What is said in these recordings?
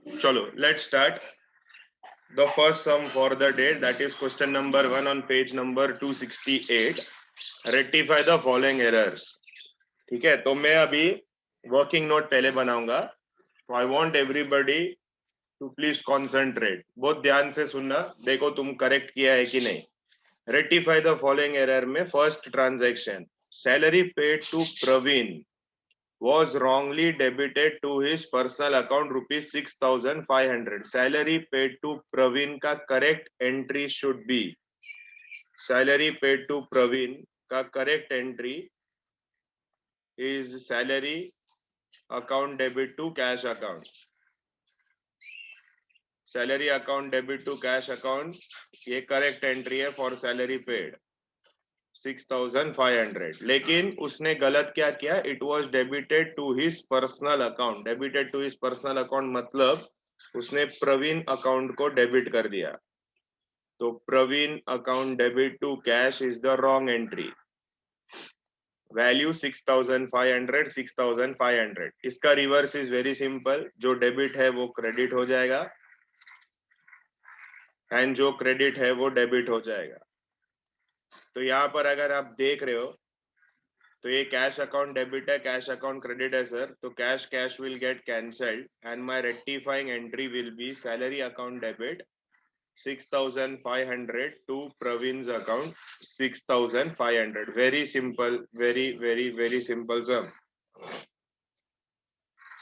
चलो let's start the first sum for the day, that is question number 1 on page number 268. Rectify the following errors. ठीक है, तो मैं अभी working note पहले बनाऊंगा, तो I want everybody to please concentrate, बहुत ध्यान से सुनना, देखो तुम करेक्ट किया है कि नहीं. रेक्टिफाई द फॉलोइंग एरर में first transaction, salary paid to Praveen was wrongly debited to his personal account rupees 6,500. Salary paid to Praveen का correct entry should be, salary paid to Praveen का correct entry is salary account debit to cash account. Salary account debit to cash account, ये correct entry है for salary paid 6,500. लेकिन उसने गलत क्या किया, it was debited to his personal account. Debited to his personal account मतलब उसने Praveen account को डेबिट कर दिया, तो Praveen account debit to cash is the wrong entry. Value 6,500 6,500. इसका रिवर्स इज वेरी सिंपल, जो डेबिट है वो क्रेडिट हो जाएगा एंड जो क्रेडिट है वो डेबिट हो जाएगा. तो यहाँ पर अगर आप देख रहे हो तो ये कैश अकाउंट डेबिट है, कैश अकाउंट क्रेडिट है सर, तो cash cash will get cancelled and my rectifying entry will be salary account debit 6,500 to Praveen's account 6,500. Very simple, very very very simple sir.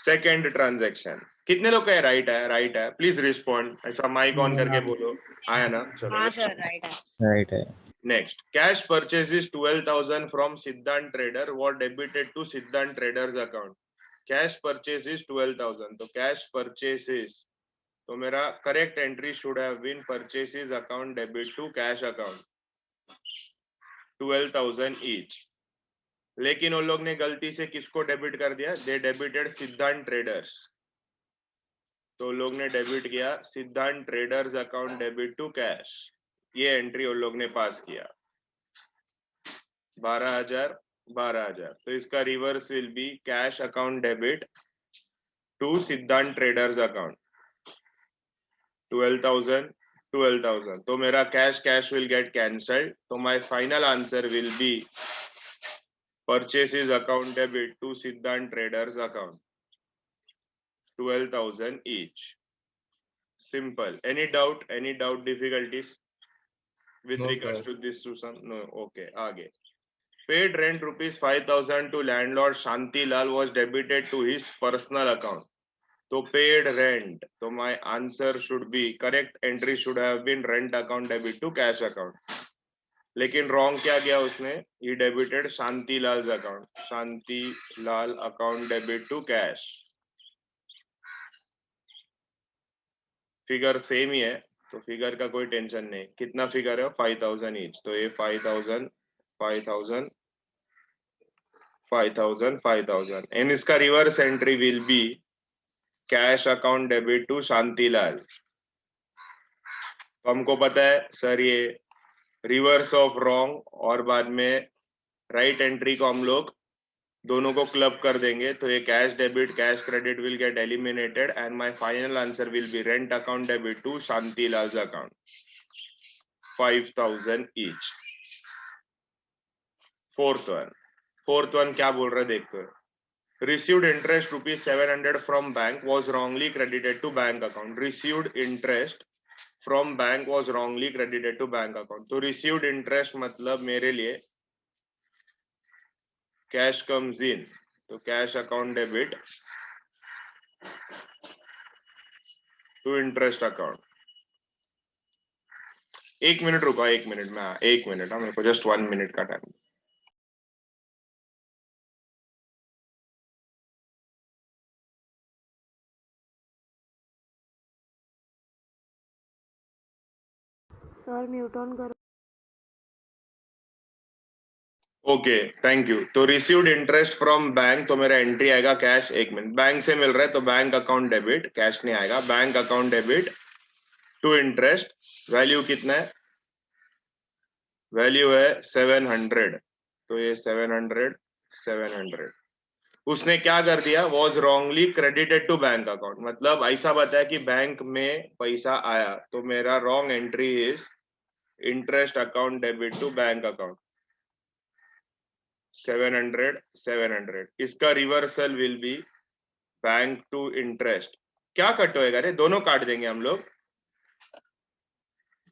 Second transaction, कितने लोग का right है? Right है, please respond, ऐसा mic on करके बोलो. आया ना? चलो. हाँ सर, राइट है. राइट है. Next, cash purchases 12,000 from Siddhant Trader were debited to Siddhant Traders account. Cash purchases 12,000, तो cash purchases, तो मेरा correct entry should have been purchases account debit to cash account 12,000 each. लेकिन उन लोग ने गलती से किसको डेबिट कर दिया? They debited Siddhant traders. तो लोग ने डेबिट किया Siddhant traders account debit to cash. ये एंट्री उन लोग ने पास किया 12,000. तो इसका reverse will be cash account debit to Siddhant traders account 12,000. तो मेरा cash cash will get cancelled, तो my final answer will be purchases account debit to Siddhant traders account 12,000 each. Simple. Any doubt, difficulties with regards to this, Susan? No. Okay, आगे. Paid rent rupees 5,000 to landlord Shanti Lal was debited to his personal account. तो paid rent, तो my answer should be, correct entry should have been rent account debit to cash account. लेकिन wrong क्या किया उसने? He debited Shanti Lal's account. Shanti Lal account debit to cash. Figure same ही है, तो figure का कोई टेंशन नहीं. कितना फिगर है? 5,000 ईच. तो ये 5,000 5,000 5,000 5,000 एंड इसका reverse entry will be cash account debit to Shantilal. तो हमको पता है सर ये रिवर्स ऑफ रॉन्ग और बाद में राइट एंट्री को हम लोग दोनों को क्लब कर देंगे, तो ये cash debit cash credit will get eliminated and my final answer will be rent account debit to Shantilal account 5,000 each. Fourth one क्या बोल रहे देखते हैं. Received interest rupees 700 from bank was wrongly credited to bank account. Received interest from bank was wrongly credited to bank account. तो received interest मतलब मेरे लिए cash comes in, तो cash account debit to interest account. एक minute रुको, एक minute में, एक मिनट, मेरे को जस्ट 1 मिनट का टाइम. सर म्यूट ऑन करो. Okay, thank you. तो रिसीव्ड इंटरेस्ट फ्रॉम बैंक, तो मेरा एंट्री आएगा कैश. एक मिनट, बैंक से मिल रहा है तो बैंक अकाउंट डेबिट, कैश नहीं आएगा. Bank account debit to interest. Value कितना है? वैल्यू है 700. तो ये 700. उसने क्या कर दिया, was wrongly credited to bank account, मतलब ऐसा बताया कि बैंक में पैसा आया, तो मेरा wrong entry is interest account debit to bank account 700। इसका reversal will be bank to interest. क्या कट होएगा रे, दोनों काट देंगे हम लोग,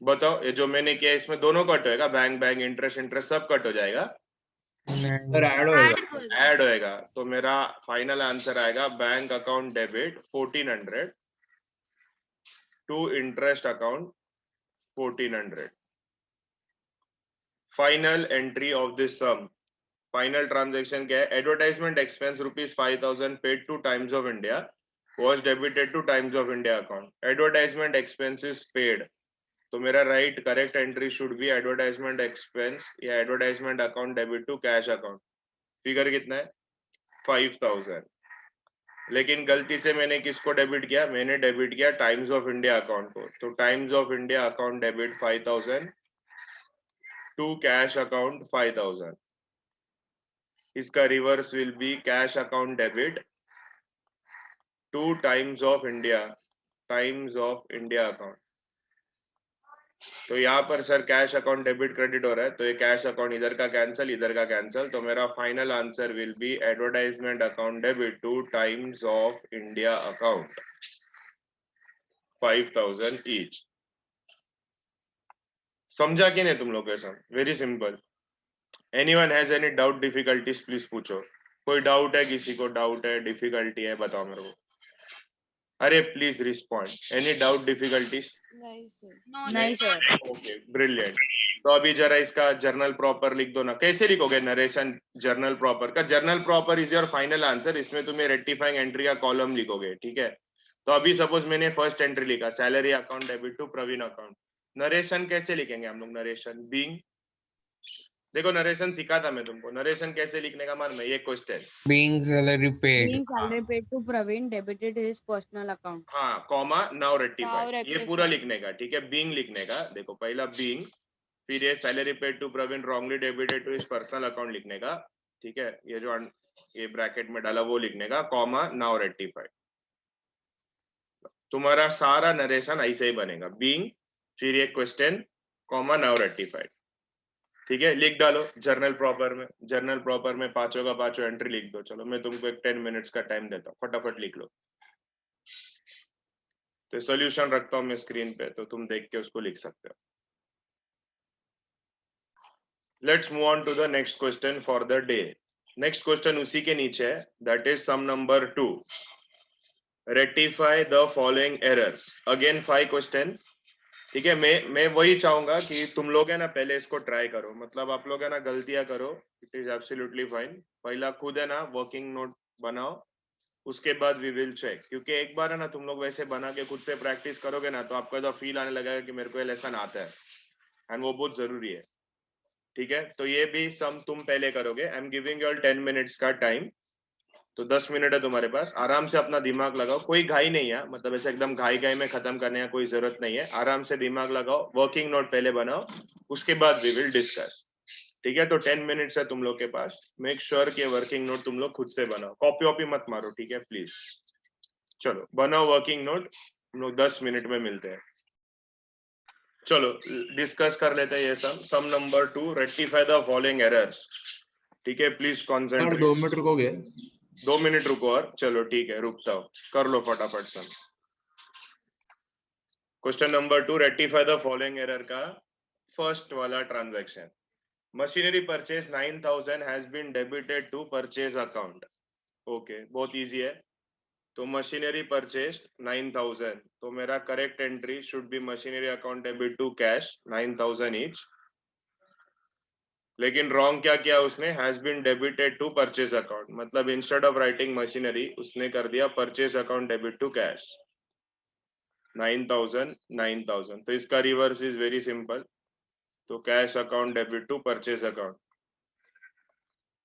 बताओ। ये जो मैंने किया इसमें दोनों कट होएगा, बैंक बैंक इंटरेस्ट इंटरेस्ट सब कट हो जाएगा, सर ऐड होएगा। ऐड होएगा। तो मेरा फाइनल आंसर आएगा bank account debit 1400 to interest account 1400। Final entry of this sum, final transaction क्या है, advertisement expense ₹5000 paid to Times of India was debited to Times of India account. Advertisement expenses paid, तो मेरा right correct entry should be advertisement expense या advertisement account debit to cash account. Figure कितना है 5000, लेकिन गलती से मैंने किसको डेबिट किया, मैंने डेबिट किया टाइम्स ऑफ इंडिया अकाउंट को। तो Times of India account debit 5000 to cash account 5000। इसका reverse will be cash account debit to Times of India account. तो यहाँ पर sir cash account debit credit हो रहा है, तो ये कैश अकाउंट इधर का कैंसिल, इधर का कैंसिल, तो मेरा final answer will B advertisement account debit to Times of India account 5000 each. समझा कि नहीं तुम लोग? ऐसा very simple. Anyone has any doubt difficulties please पूछो। कोई डाउट है, किसी को डाउट है, डिफिकल्टी है, बताओ मेरे को। अरे please respond, any doubt difficulties? नहीं सर। Okay brilliant. तो अभी जरा इसका जर्नल प्रॉपर लिख दो ना। कैसे लिखोगे नरेशन जर्नल प्रॉपर का? Journal proper is your final answer, इसमें तुम्हें रेक्टिफाइंग एंट्री का कॉलम लिखोगे, ठीक है। तो अभी सपोज मैंने फर्स्ट एंट्री लिखा salary account debit to Praveen account, narration कैसे लिखेंगे हम लोग? नरेशन बीइंग, देखो नरेशन सिखा था मैं तुमको, नरेशन कैसे लिखने का मालूम है? ये question Being salary paid. Being salary paid to Praveen debited his personal account. हाँ, कॉमा नाउ Now रेक्टिफाई, ये rectify. पूरा लिखने का, ठीक है। बीइंग लिखने का, देखो पहला बीइंग, फिर ये salary paid to Praveen wrongly debited to his personal account लिखने का, ठीक है। ये जो ये ब्रैकेट में डाला वो लिखने का, कॉमा नाउ रेक्टिफाई। तुम्हारा सारा नरेशन ऐसे ही बनेगा, बीइंग फिर ये क्वेश्चन कॉमा नाउ रेक्टिफाइड, ठीक है। लिख डालो जर्नल प्रॉपर में, जर्नल प्रॉपर में पांचों का पांचों एंट्री लिख दो। चलो मैं तुमको एक 10 मिनट्स का टाइम देता हूँ, फटाफट लिख लो। तो सॉल्यूशन रखता हूँ मैं स्क्रीन पे, तो तुम देख के उसको लिख सकते हो। Let's move on to the next question for the day. Next question उसी के नीचे है, that is sum number 2। Rectify the following errors. Again 5 question, ठीक है। मैं वही चाहूंगा कि तुम लोग है ना पहले इसको ट्राई करो, मतलब आप लोग है ना गलतियां करो, इट इज एब्सोल्युटली फाइन। पहला खुद है ना वर्किंग नोट बनाओ, उसके बाद वी विल चेक। क्योंकि एक बार है ना तुम लोग वैसे बना के खुद से प्रैक्टिस करोगे ना, तो आपको ऐसा फील आने लगेगा कि मेरे को ये लेसन आता है, एंड वो बहुत जरूरी है, ठीक है। तो ये भी सम तुम पहले करोगे। I am giving you all 10 minutes का टाइम, तो 10 मिनट है तुम्हारे पास, आराम से अपना दिमाग लगाओ। कोई घाई नहीं है, मतलब ऐसे एकदम घाई घाई में खत्म करने का कोई जरूरत नहीं है। आराम से दिमाग लगाओ, वर्किंग नोट पहले बनाओ, उसके बाद वी विल डिस्कस, ठीक है। तो 10 मिनट्स है तुम लोग के पास। मेक श्योर कि वर्किंग नोट तुम लोग खुद से बनाओ, कॉपी वॉपी मत मारो, ठीक है प्लीज। चलो बनाओ वर्किंग नोट, हम लोग 10 मिनट में मिलते हैं। चलो डिस्कस कर लेते हैं ये sum number 2, rectify the following errors, ठीक है। Please sir concentrate. 2 मिनट रुकोगे? 2 मिनट रुको और, चलो ठीक है रुकता हूँ, कर लो फटाफट sum. Question number 2, rectify the following error का फर्स्ट वाला transaction. Machinery purchase 9000 has been debited to purchase account. Okay, बहुत इजी है। तो मशीनरी परचेज 9000, तो मेरा correct entry should be machinery account debit to cash 9000 each. लेकिन wrong क्या किया उसने, has been debited to purchase account, मतलब इंस्टेड ऑफ राइटिंग मशीनरी उसने कर दिया purchase account debit to cash 9000। तो इसका रिवर्स इज वेरी सिंपल, तो cash account debit to purchase account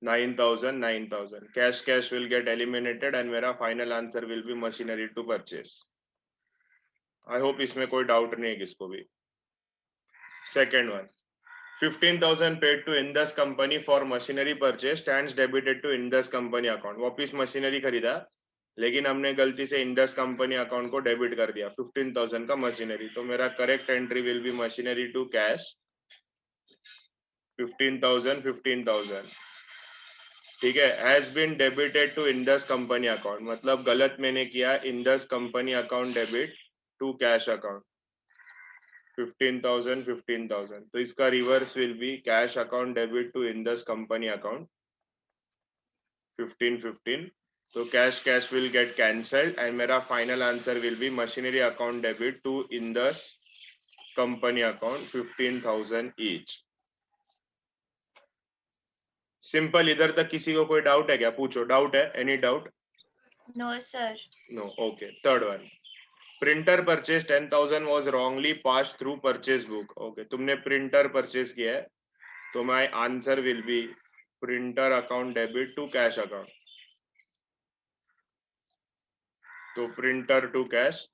9000। Cash cash will get eliminated and मेरा final answer will be machinery to purchase. I hope इसमें कोई doubt नहीं है किसको भी। Second one, 15,000 paid to Indus company for machinery purchase stands debited to Indus company account. वापिस machinery खरीदा लेकिन हमने गलती से इंडस कंपनी अकाउंट को डेबिट कर दिया 15,000 का मशीनरी, तो मेरा correct entry will be machinery to cash 15,000 ठीक है, has been debited to Indus company account, मतलब गलत मैंने किया, Indus company account debit to cash account 15,000 तो इसका reverse will be cash account debit to Indus company account 15 तो cash will get cancelled and मेरा final answer will be machinery account debit to Indus company account 15,000 each. Simple, इधर तक किसी को कोई doubt है क्या? पूछो, डाउट है? Any doubt? No sir. No, okay. Third one, printer purchase 10,000 was wrongly pass through purchase book. Okay, तुमने प्रिंटर परचेज किया है तो my answer will be printer account debit to cash account, तो printer to cash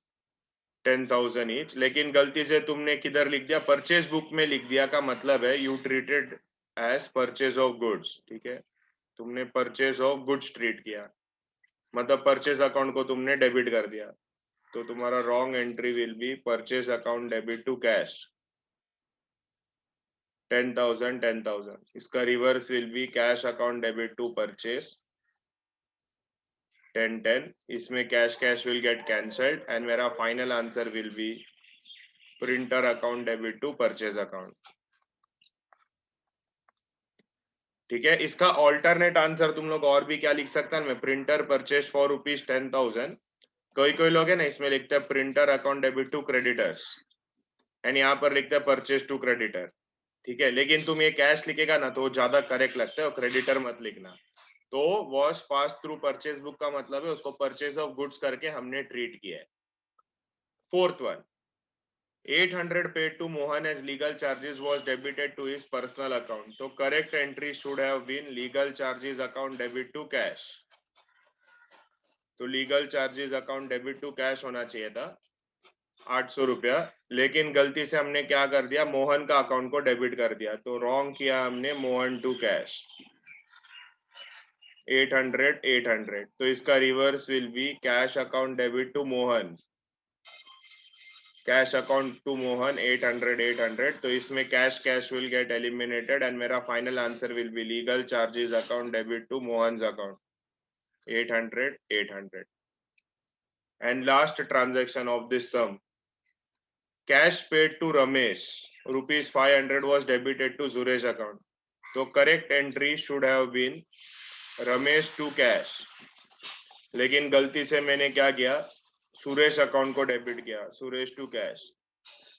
10,000 each, लेकिन गलती से तुमने किधर लिख दिया? परचेज बुक में लिख दिया, का मतलब है you treated as purchase of goods, ठीक है, तुमने परचेज ऑफ गुड्स ट्रीट किया, मतलब परचेज अकाउंट को तुमने डेबिट कर दिया, तो तुम्हारा wrong entry will be purchase account debit to cash 10,000 इसका reverse will be cash account debit to purchase 10, इसमें cash will get cancelled and मेरा final answer will be printer account debit to purchase account, ठीक है। इसका alternate answer तुम लोग और भी क्या लिख सकता है? मैं प्रिंटर परचेज फॉर ₹10,000, कोई लोग है ना इसमें लिखते हैं printer account debit to creditors and यहाँ पर लिखते हैं परचेज टू क्रेडिटर, ठीक है, लेकिन तुम ये कैश लिखेगा ना तो ज्यादा करेक्ट लगता है, और क्रेडिटर मत लिखना। तो was pass through purchase book का मतलब है उसको परचेज ऑफ गुड्स करके हमने ट्रीट किया है। Fourth one, 800 paid to Mohan as legal charges was debited to his personal account. So correct entry should have been legal charges account debit to cash. तो legal charges account debit to cash होना चाहिए था 800 रुपया, लेकिन गलती से हमने क्या कर दिया? मोहन का अकाउंट को डेबिट कर दिया, तो रॉन्ग किया हमने मोहन टू कैश 800, तो इसका reverse will be cash account debit to Mohan, cash account to Mohan 800, तो इसमें cash will get eliminated and मेरा final answer will be legal charges account debit to Mohan's account 800 and last transaction of this sum, cash paid to Ramesh ₹500 was debited to Suresh account, तो correct entry should have been Ramesh to cash, लेकिन गलती से मैंने क्या किया? Suresh account को debit किया, Suresh to cash,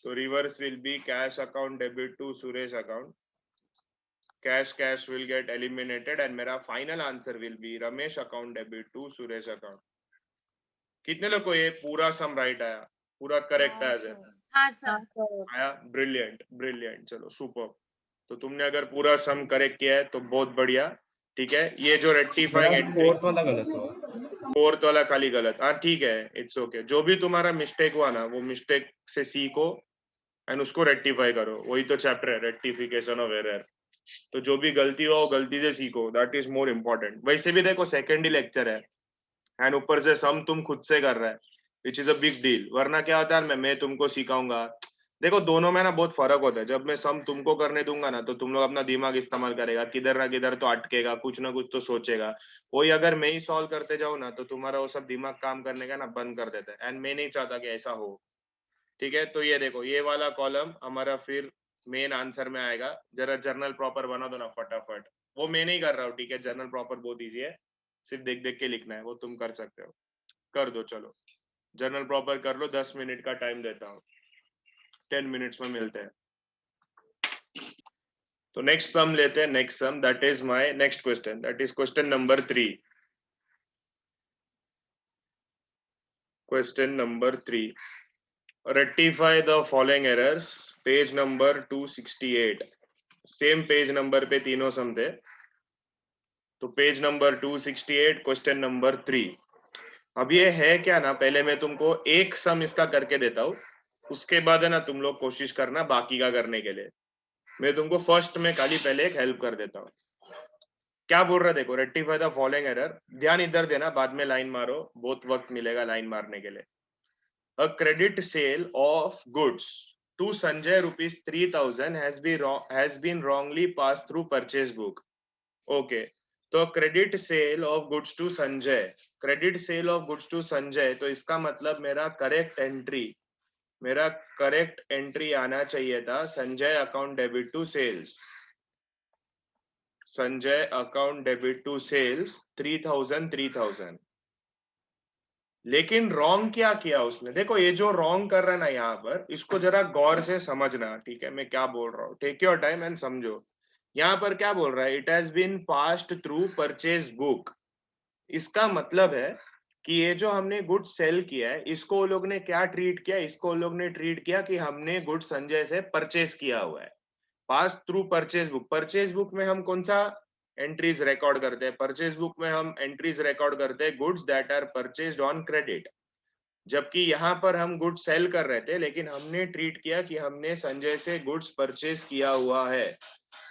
तो reverse will be cash account debit to Suresh account, cash will get eliminated and मेरा final answer will be Ramesh account debit to Suresh account. कितने लोग को ये पूरा सम राइट आया? पूरा करेक्ट आया सर? हाँ सर। आया? ब्रिलियंट, चलो सुपर। तो तुमने अगर पूरा सम करेक्ट किया है तो बहुत बढ़िया, ठीक है। ये जो रेक्टिफाइंग एंट्री, फोर्थ वाला गलत हुआ, फोर्थ वाला खाली गलत, हाँ ठीक है, इट्स ओके। जो भी तुम्हारा मिस्टेक हुआ ना वो मिस्टेक से सीखो एंड उसको रेक्टिफाई करो, वही तो चैप्टर है, रेक्टिफिकेशन ऑफ एरर। तो जो भी गलती हो गलती से सीखो, दैट इज मोर इम्पोर्टेंट। वैसे भी देखो सेकेंड ही लेक्चर है एंड ऊपर से सम तुम खुद से कर रहा है, which is a big deal. वरना क्या होता है, मैं तुमको सिखाऊंगा, देखो दोनों में ना बहुत फर्क होता है। जब मैं सम तुमको करने दूंगा ना तो तुम लोग अपना दिमाग इस्तेमाल करेगा, किधर ना किधर तो अटकेगा, कुछ ना कुछ तो सोचेगा। वही अगर मैं ही सॉल्व करते जाऊं ना तो तुम्हारा वो सब दिमाग काम करने का ना बंद कर देता है, एंड मैं नहीं चाहता कि ऐसा हो, ठीक है। तो ये देखो, ये वाला कॉलम हमारा फिर मेन आंसर में आएगा। जरा जर्नल प्रॉपर बना दो ना फटाफट, वो मैं नहीं कर रहा हूँ, ठीक है। जर्नल प्रॉपर बहुत ईजी है, सिर्फ देख देख के लिखना है, वो तुम कर सकते हो, कर दो। चलो जर्नल प्रॉपर कर लो, 10 मिनट का टाइम देता हूँ, 10 मिनट्स में मिलते हैं। तो नेक्स्ट सम लेते हैं, next sum, that is my next question, that is question number 3। Question number 3, rectify the following errors, page number 268। Same page number पे तीनों सम थे, तो पेज नंबर 268 क्वेश्चन नंबर 3। अब ये है क्या ना, पहले मैं तुमको एक सम इसका करके देता हूँ, उसके बाद है ना तुम लोग कोशिश करना बाकी का करने के लिए, मैं तुमको फर्स्ट में खाली पहले एक हेल्प कर देता हूँ। क्या बोल रहा है देखो, रेक्टिफाई द फॉलोइंग एरर। ध्यान इधर देना, बाद में लाइन मारो, बहुत वक्त मिलेगा लाइन मारने के लिए। A credit sale of goods to Sanjay ₹3,000 has been wrongly passed through purchase book. Okay, तो credit sale of goods to Sanjay, credit sale of goods to Sanjay, तो इसका मतलब मेरा करेक्ट एंट्री आना चाहिए था Sanjay account debit to sales, Sanjay account debit to sales 3,000। लेकिन wrong क्या किया उसने, देखो ये जो रॉन्ग कर रहा है ना यहाँ पर, इसको जरा गौर से समझना, ठीक है मैं क्या बोल रहा हूँ, टेक योर टाइम एंड समझो। यहाँ पर क्या बोल रहा है, it has been passed through purchase book. इसका मतलब है कि ये जो हमने गुड सेल किया है, इसको वो लोग ने क्या ट्रीट किया, इसको वो लोग ने ट्रीट किया कि हमने गुड संजय से परचेज किया हुआ है, पास through purchase book. Purchase book में हम कौन सा एंट्रीज रिकॉर्ड करते हैं, परचेज बुक में हम एंट्रीज रिकॉर्ड करते हैं goods that are purchased on credit. जबकि यहाँ पर हम गुड्स सेल कर रहे थे, लेकिन हमने ट्रीट किया कि हमने संजय से गुड्स परचेज किया हुआ है।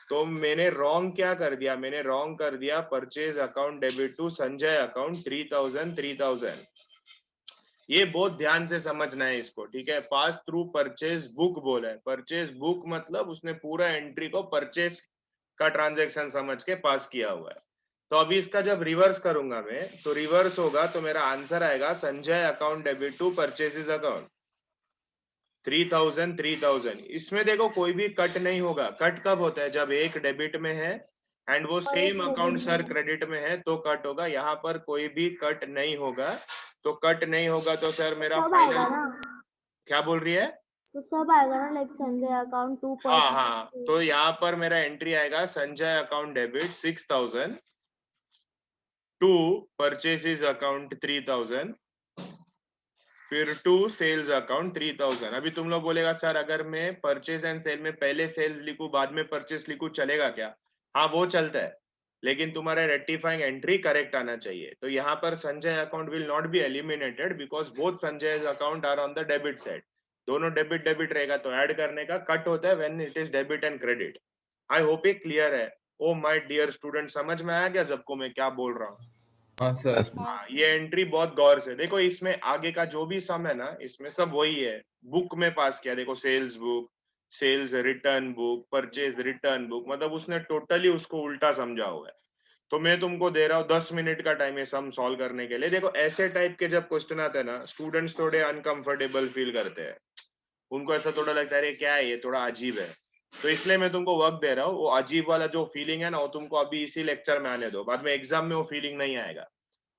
तो मैंने रॉन्ग क्या कर दिया, मैंने रॉन्ग कर दिया purchase account debit to Sanjay account 3,000। ये बहुत ध्यान से समझना है इसको, ठीक है। पास थ्रू परचेज बुक बोला है, परचेज बुक मतलब उसने पूरा एंट्री को परचेज का ट्रांजैक्शन समझ के पास किया हुआ है। तो अभी इसका जब रिवर्स करूंगा मैं, तो रिवर्स होगा, तो मेरा आंसर आएगा Sanjay account debit to purchases account 3,000। इसमें देखो कोई भी कट नहीं होगा। कट कब होता है, जब एक डेबिट में है एंड वो सेम अकाउंट सर क्रेडिट में है तो कट होगा। यहाँ पर कोई भी कट नहीं होगा, तो कट नहीं होगा तो सर मेरा फाइनल क्या बोल रही है, तो सब आएगा ना, लाइक संजय अकाउंट 2 हाँ हाँ, तो यहाँ पर मेरा एंट्री आएगा Sanjay account debit 6,000 to purchases account 3,000 फिर टू सेल्स अकाउंट 3,000। अभी तुम लोग बोलेगा सर अगर मैं परचेज एंड सेल में पहले सेल्स लिखूं बाद में परचेस लिखूं चलेगा क्या, हाँ वो चलता है, लेकिन तुम्हारा रेक्टिफाइंग एंट्री करेक्ट आना चाहिए। तो यहाँ पर Sanjay account will not be eliminated because both Sanjay account are on the debit side. दोनों डेबिट डेबिट रहेगा, तो ऐड करने का कट होता है when it is debit and credit. I hope ये क्लियर है। ओ माय डियर स्टूडेंट, समझ में आया क्या सबको मैं क्या बोल रहा हूँ? हाँ सर। हाँ, ये एंट्री बहुत गौर से देखो, इसमें आगे का जो भी सम है ना, इसमें सब वही है, बुक में पास किया। देखो sales book, sales return book, purchase return book, मतलब उसने टोटली उसको उल्टा समझा हुआ है। तो मैं तुमको दे रहा हूँ 10 मिनट का टाइम ये सम सॉल्व करने के लिए। देखो ऐसे टाइप के जब क्वेश्चन आते हैं ना, स्टूडेंट्स थोड़े अनकंफर्टेबल फील करते हैं, उनको ऐसा थोड़ा लगता है अरे क्या है ये, थोड़ा अजीब है। तो इसलिए मैं तुमको वक्त दे रहा हूँ, वो अजीब वाला जो फीलिंग है ना, वो तुमको अभी इसी लेक्चर में आने दो, बाद में एग्जाम में वो फीलिंग नहीं आएगा,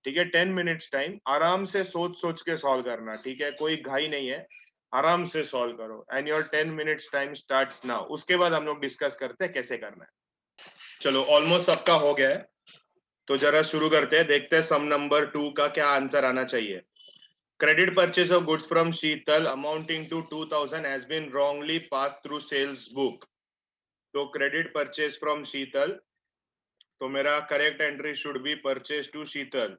ठीक है। 10 मिनट्स टाइम, आराम से सोच सोच के सॉल्व करना, ठीक है, कोई घाई नहीं है, आराम से सॉल्व करो। And your 10 minutes time starts now. उसके बाद हम लोग डिस्कस करते हैं कैसे करना है। चलो ऑलमोस्ट सबका हो गया है, तो जरा शुरू करते हैं, देखते हैं सम नंबर 2 का क्या आंसर आना चाहिए। Credit purchase of goods from Sheetal amounting to 2,000 has been wrongly pass through sales book. तो क्रेडिट परचेज फ्रॉम शीतल, तो मेरा correct entry should be purchase to Sheetal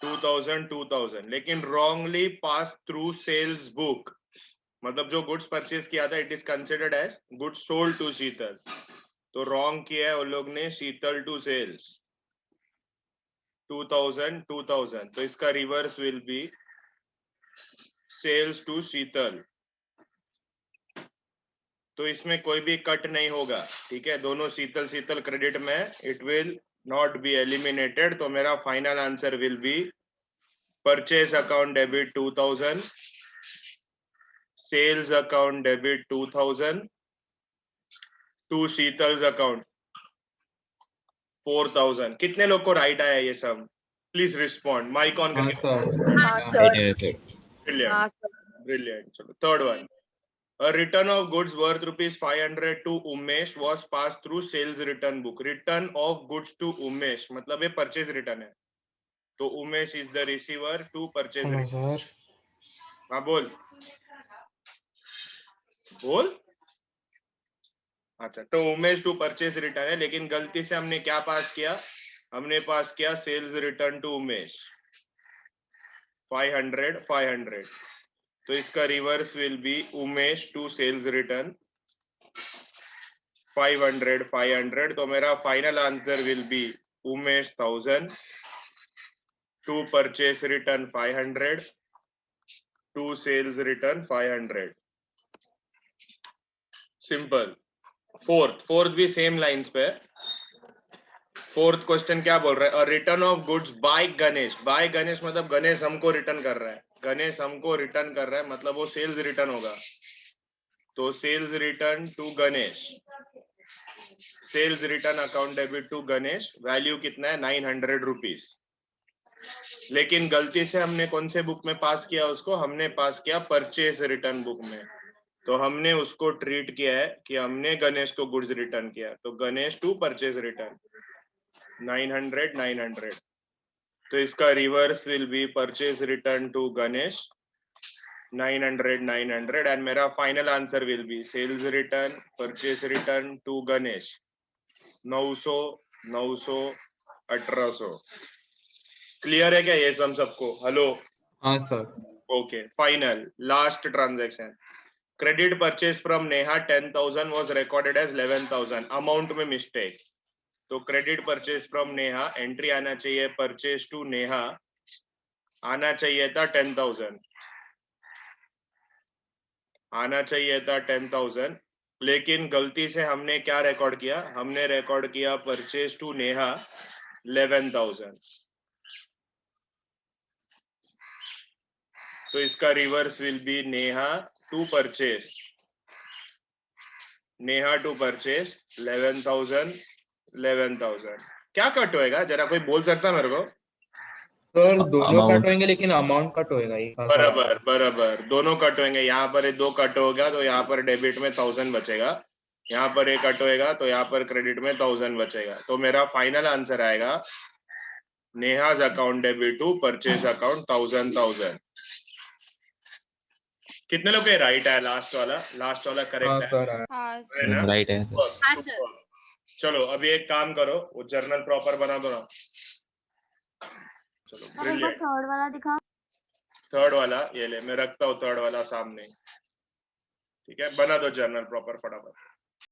2,000, लेकिन रॉन्गली पास थ्रू सेल्स बुक मतलब जो गुड्स परचेज किया था it is considered as goods sold to Sheetal. तो wrong किया है उन लोग ने, शीतल टू सेल्स 2,000। तो इसका reverse will be sales to Sheetal. तो इसमें कोई भी कट नहीं होगा, ठीक है, दोनों शीतल शीतल क्रेडिट में, it will not be eliminated. तो मेरा final answer will be purchase account debit 2,000, sales account debit 2,000 to Sheetal's account 4,000। कितने लोग को राइट आया ये सब, प्लीज रिस्पॉन्ड, माइक ऑन हाँ करके। सर। Brilliant brilliant. चलो third one, a return of goods worth ₹500 to Umesh was passed through sales return book. Return of goods to Umesh मतलब ये परचेज रिटर्न है, तो Umesh is the receiver to purchase hello return. Sir. हाँ बोल बोल। अच्छा, तो उमेश टू परचेज रिटर्न है, लेकिन गलती से हमने क्या पास किया, हमने पास किया सेल्स रिटर्न टू उमेश 500। तो इसका reverse will be Umesh to sales return 500 500, तो मेरा final answer will be Umesh 1000, to purchase return 500, to sales return 500. Simple. Fourth भी सेम लाइंस पे. फोर्थ क्वेश्चन क्या बोल रहा है? Return of goods by Ganesh. By Ganesh मतलब गणेश हमको रिटर्न कर रहा है. गणेश हमको रिटर्न कर रहा है मतलब वो सेल्स रिटर्न होगा. तो sales return to Ganesh, sales return account debit to Ganesh. Value कितना है? 900 रुपीज. लेकिन गलती से हमने कौन से बुक में पास किया उसको? हमने पास किया परचेस रिटर्न बुक में. तो हमने उसको ट्रीट किया है कि हमने गणेश को गुड्स रिटर्न किया. तो गणेश टू परचेस रिटर्न 900 900. तो इसका reverse will be purchase return to Ganesh 900 900. And मेरा final answer will be sales return purchase return to Ganesh 900 900 1800. Clear है क्या ये सम सबको? हेलो. हाँ sir. Okay. Final last transaction. Credit purchase from Neha 10,000 was recorded as 11,000. Amount में mistake. तो credit purchase from Neha entry आना चाहिए परचेज टू नेहा, आना चाहिए था 10,000, आना चाहिए था 10,000. लेकिन गलती से हमने क्या रिकॉर्ड किया? हमने रिकॉर्ड किया परचेज टू नेहा 11,000. तो इसका reverse will be Neha to purchase, Neha to purchase 11,000 11,000. क्या कट होएगा? जरा कोई बोल सकता है मेरे को? सर दोनों Amount. कट होंगे लेकिन अमाउंट कट होएगा एक. बराबर बराबर. दोनों कट होंगे. यहाँ पर 2 कट होगा तो यहाँ पर डेबिट में 1000 बचेगा. यहाँ पर 1 कट होएगा तो यहाँ पर क्रेडिट में 1000 बचेगा. तो मेरा फाइनल आंसर आएगा Neha's account debit to purchase account 1000. कितने लोग राइट है? लास्ट वाला हाँ करेक्ट है? सर. हाँ है ना? Right है. हाँ, सर. चलो अभी एक काम करो, वो जर्नल प्रॉपर बना दो ना. चलो अब एक बार ब्रिलियंट. थर्ड वाला दिखा. थर्ड वाला ये ले, मैं रखता हूँ थर्ड वाला सामने. ठीक है, बना दो जर्नल प्रॉपर फटाफट.